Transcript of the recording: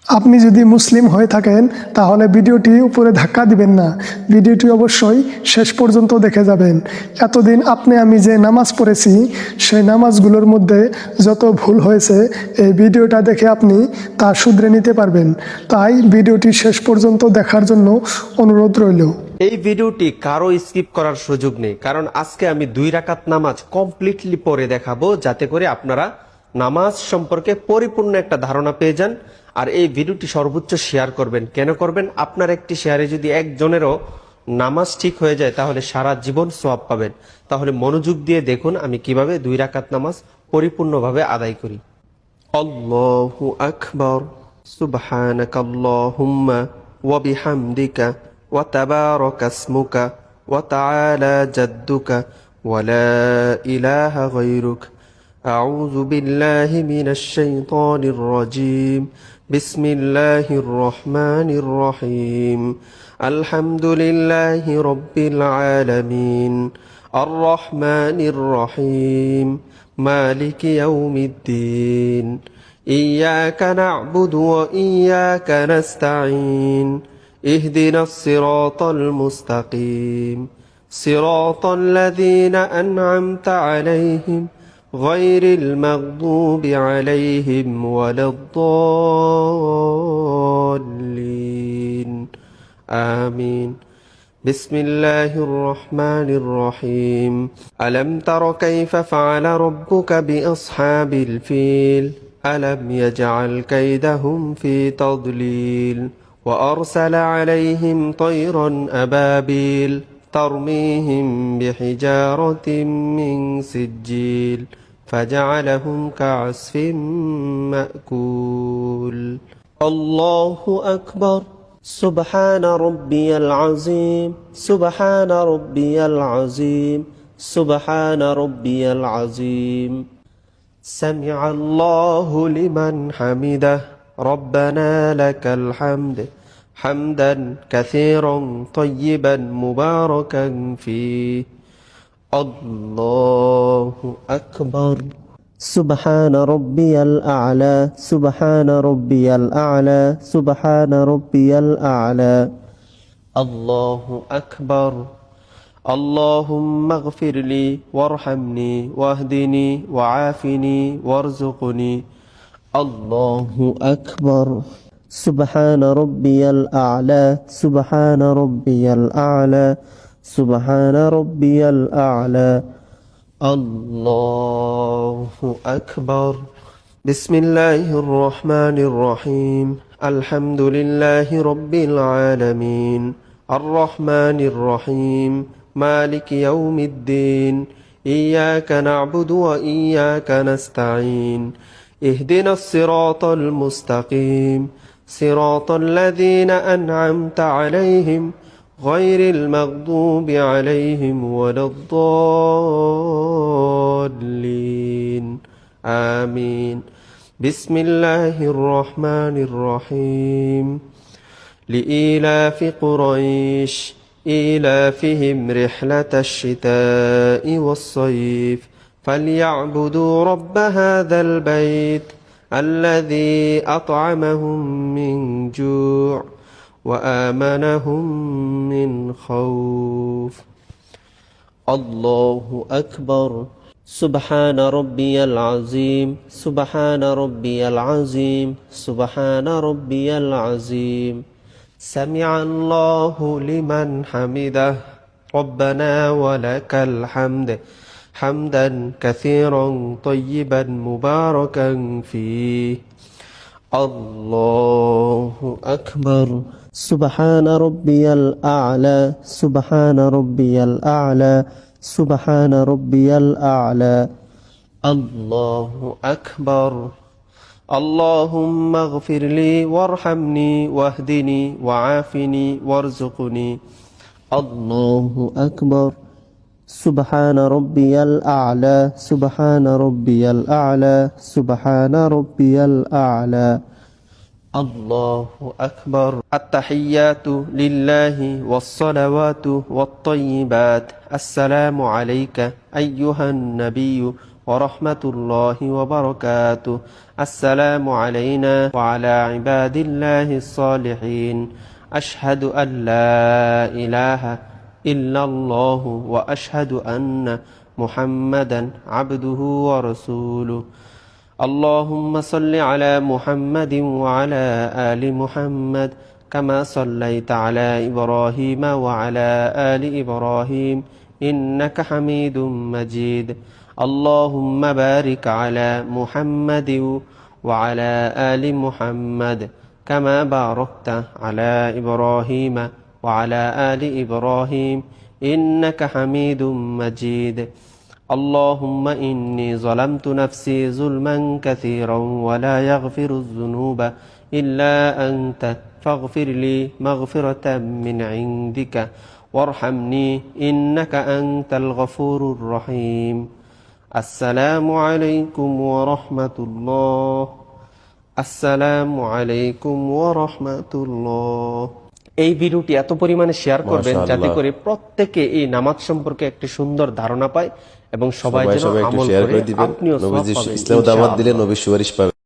আপনি যদি মুসলিম হয়ে থাকেন তাহলে ভিডিওটি উপরে ধাক্কা দিবেন না, ভিডিওটি অবশ্যই শেষ পর্যন্ত দেখে যাবেন। এতদিন আমি যে নামাজ পড়েছি সেই নামাজগুলোর মধ্যে যত ভুল হয়েছে এই ভিডিওটা দেখে আপনি তা শুধরে নিতে পারবেন। তাই ভিডিওটি শেষ পর্যন্ত দেখার জন্য অনুরোধ রইল। এই ভিডিওটি কারো স্কিপ করার সুযোগ নেই, কারণ আজকে আমি 2 রাকাত নামাজ কমপ্লিটলি পড়ে দেখাবো, যাতে করে আপনারা নামাজ সম্পর্কে পরিপূর্ণ একটা ধারণা পেয়ে যান। আর এই ভিডিওটি সর্বোচ্চ শেয়ার করবেন। কেন করবেন? আপনার একটি শেয়ারে যদি একজনেরও নামাজ ঠিক হয়ে যায় তাহলে সারা জীবন সওয়াব পাবেন। তাহলে মনোযোগ দিয়ে দেখুন আমি কিভাবে 2 রাকাত নামাজ পরিপূর্ণভাবে আদায় করি। আল্লাহু আকবার, সুবহানাকাল্লাহুম্মা ওয়া বিহামদিকা ওয়া তাবারাকা ইসমুকা ওয়া তাআলা জাদ্দুকা ওয়া লা ইলাহা গায়রুক। আউযু বিল্লাহি মিনাশ শাইতানির রাজীম। বিসমিল্লাহির রহমানির রহিম। আলহামদুলিল্লাহি রাব্বিল আলামিন। আর রহমানির রহিম। মালিকি ইয়াউমিদ্দিন। ইয়্যাকা না'বুদু ওয়া ইয়্যাকা নাস্তাঈন। ইহদিনাস সিরাতাল মুস্তাকিম। সিরাতাল লাযীনা আন'আমতা আলাইহিম গায়রিল মাগদুবি আলাইহিম ওয়ালাদ-দাল্লিন। আমিন। بسم الله الرحمن الرحيم. ألم تر كيف فعل ربك بأصحاب الفيل؟ ألم يجعل كيدهم في تضليل وأرسل عليهم طيرا أبابيل ترميهم بحجارة من سجيل فجعلهم كعصف مأكول. الله أكبر. سبحان ربي العظيم. سبحان ربي العظيم. سبحان ربي العظيم. سمع الله لمن حمده. ربنا لك الحمد حمدا كثيرا طيبا مباركا فيه. الله أكبر. سبحان ربي الأعلى. سبحان ربي الأعلى. سبحان ربي الأعلى. الله أكبر. اللهم اغفر لي وارحمني واهدني وعافني وارزقني. الله أكبر. سبحان ربي الأعلى. سبحان ربي الأعلى. سبحان ربي الأعلى. الله أكبر. بسم الله الرحمن الرحيم. الحمد لله رب العالمين. الرحمن الرحيم. مالك يوم الدين. إياك نعبد وإياك نستعين. اهدنا الصراط المستقيم. صراط الذين أنعمت عليهم غير المغضوب عليهم ولا الضالين. آمين. بسم الله الرحمن الرحيم. لإيلاف قريش إيلافهم رحلة الشتاء والصيف فليعبدوا رب هذا البيت الذي أطعمهم من جوع وآمنهم من خوف. الله أكبر. سبحان ربي العظيم. سبحان ربي العظيم. سبحان ربي العظيم. سمع الله لمن حمده. ربنا ولك الحمد حمدا كثيرا طيبا مباركا فيه. الله أكبر. سبحان ربي الأعلى. سبحان ربي الأعلى. سبحان ربي الأعلى. الله أكبر. اللهم اغفر لي وارحمني واهدني وعافني وارزقني. الله أكبر. سبحان ربي الأعلى. سبحان ربي الأعلى. سبحان ربي الأعلى. الله أكبر. التحيات لله والصلوات والطيبات. السلام عليك أيها النبي ورحمة الله وبركاته. السلام علينا وعلى عباد الله الصالحين. أشهد أن لا إله إلا الله وأشهد أن محمدا عبده ورسوله. اللهم صل على محمد وعلى آل محمد كما صليت على إبراهيم وعلى آل إبراهيم إنك حميد مجيد. اللهم بارك على محمد وعلى آل محمد كما باركت على إبراهيم وعلى آل إبراهيم إنك حميد مجيد. اللهم إني ظلمت نفسي ظلما كثيرا ولا يغفر الذنوب إلا أنت فاغفر لي مغفرة من عندك وارحمني إنك أنت الغفور الرحيم. السلام عليكم ورحمة الله. আসসালামু আলাইকুম ওয়া রাহমাতুল্লাহ। এই ভিডিওটি এত পরিমাণে শেয়ার করবেন যাতে করে প্রত্যেকে এই নামাজ সম্পর্কে একটি সুন্দর ধারণা পায় এবং সবাই যেন আমল করে আপনিও সওয়াব পাবেন ইসলাম দাওয়াত দিলে নবী সুপারিশ পাবেন।